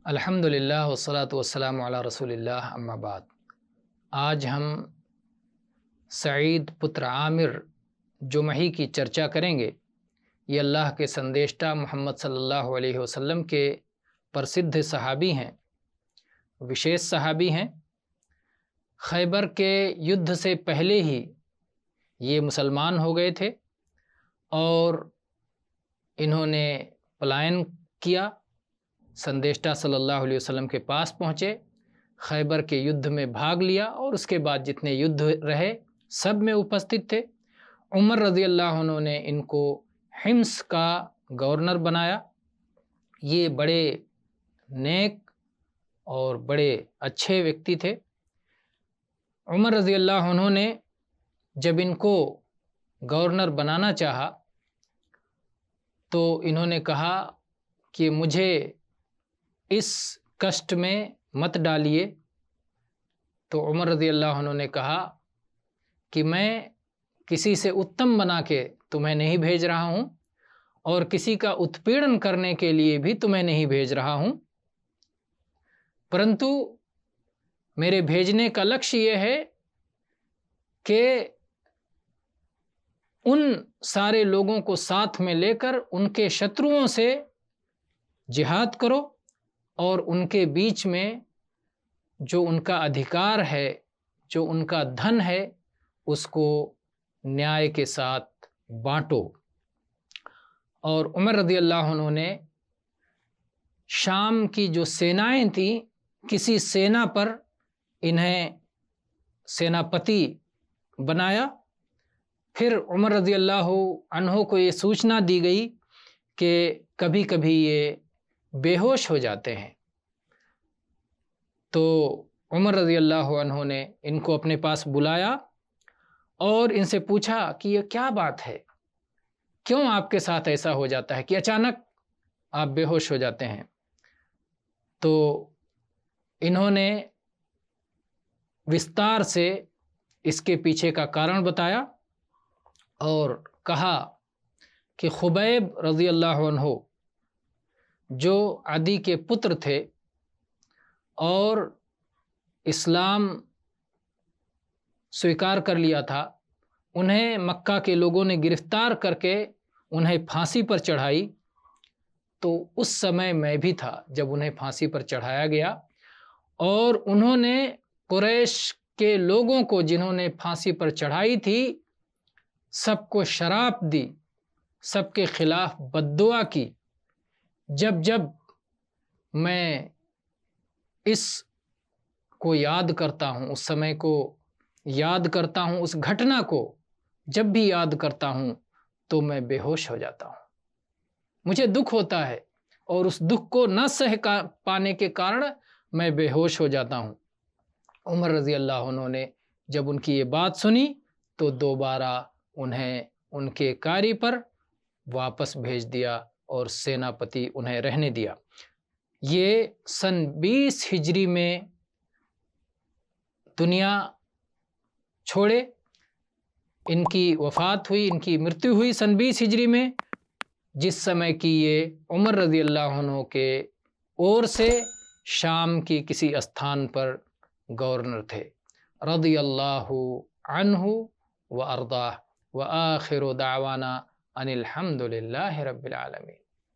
الحمدللہ والصلاۃ والسلام علی رسول اللہ اما بعد۔ آج ہم سعید پتر عامر جمحی کی چرچا کریں گے۔ یہ اللہ کے سندیشتہ محمد صلی اللہ علیہ وسلم کے پرسدھ صحابی ہیں، وشیش صحابی ہیں۔ خیبر کے یدھ سے پہلے ہی یہ مسلمان ہو گئے تھے اور انہوں نے پلائن کیا، سندیشتہ صلی اللہ علیہ وسلم کے پاس پہنچے، خیبر کے یدھ میں بھاگ لیا اور اس کے بعد جتنے یدھ رہے سب میں اپستت تھے۔ عمر رضی اللہ عنہ نے ان کو حمص کا گورنر بنایا۔ یہ بڑے نیک اور بڑے اچھے ویکتی تھے۔ عمر رضی اللہ عنہ نے جب ان کو گورنر بنانا چاہا تو انہوں نے کہا کہ مجھے اس کشٹ میں مت ڈالیے۔ تو عمر رضی اللہ عنہ نے کہا کہ میں کسی سے اتم بنا کے تمہیں نہیں بھیج رہا ہوں اور کسی کا اتپیڑن کرنے کے لیے بھی تمہیں نہیں بھیج رہا ہوں، پرنتو میرے بھیجنے کا لکشیہ یہ ہے کہ ان سارے لوگوں کو ساتھ میں لے کر ان کے شتروؤں سے جہاد کرو اور ان کے بیچ میں جو ان کا ادھیکار ہے، جو ان کا دھن ہے، اس کو نیائے کے ساتھ بانٹو۔ اور عمر رضی اللہ عنہ نے شام کی جو سینائیں تھیں، کسی سینا پر انہیں سیناپتی بنایا۔ پھر عمر رضی اللہ عنہ کو یہ سوچنا دی گئی کہ کبھی کبھی یہ بے ہوش ہو جاتے ہیں، تو عمر رضی اللہ عنہ نے ان کو اپنے پاس بلایا اور ان سے پوچھا کہ یہ کیا بات ہے، کیوں آپ کے ساتھ ایسا ہو جاتا ہے کہ اچانک آپ بے ہوش ہو جاتے ہیں؟ تو انہوں نے وستار سے اس کے پیچھے کا کارن بتایا اور کہا کہ خبیب رضی اللہ عنہ جو عدی کے پتر تھے اور اسلام سویکار کر لیا تھا، انہیں مکہ کے لوگوں نے گرفتار کر کے انہیں پھانسی پر چڑھائی۔ تو اس سمے میں بھی تھا جب انہیں پھانسی پر چڑھایا گیا، اور انہوں نے قریش کے لوگوں کو جنہوں نے پھانسی پر چڑھائی تھی سب کو شراپ دی، سب کے خلاف بد دعا کی۔ جب جب میں اس کو یاد کرتا ہوں، اس سمے کو یاد کرتا ہوں، اس گھٹنا کو جب بھی یاد کرتا ہوں تو میں بے ہوش ہو جاتا ہوں، مجھے دکھ ہوتا ہے اور اس دکھ کو نہ سہ پانے کے کارن میں بے ہوش ہو جاتا ہوں۔ عمر رضی اللہ عنہ نے جب ان کی یہ بات سنی تو دوبارہ انہیں ان کے کاری پر واپس بھیج دیا اور سیناپتی انہیں رہنے دیا۔ یہ سن 20 ہجری میں دنیا چھوڑے، ان کی وفات ہوئی، ان کی مرتیو ہوئی سن 20 ہجری میں، جس سمے کی یہ عمر رضی اللہ عنہ کے اور سے شام کی کسی استھان پر گورنر تھے۔ رضی اللہ عنہ و ارضاہ، و آخر دعوانا ان الحمد للہ رب العالمین۔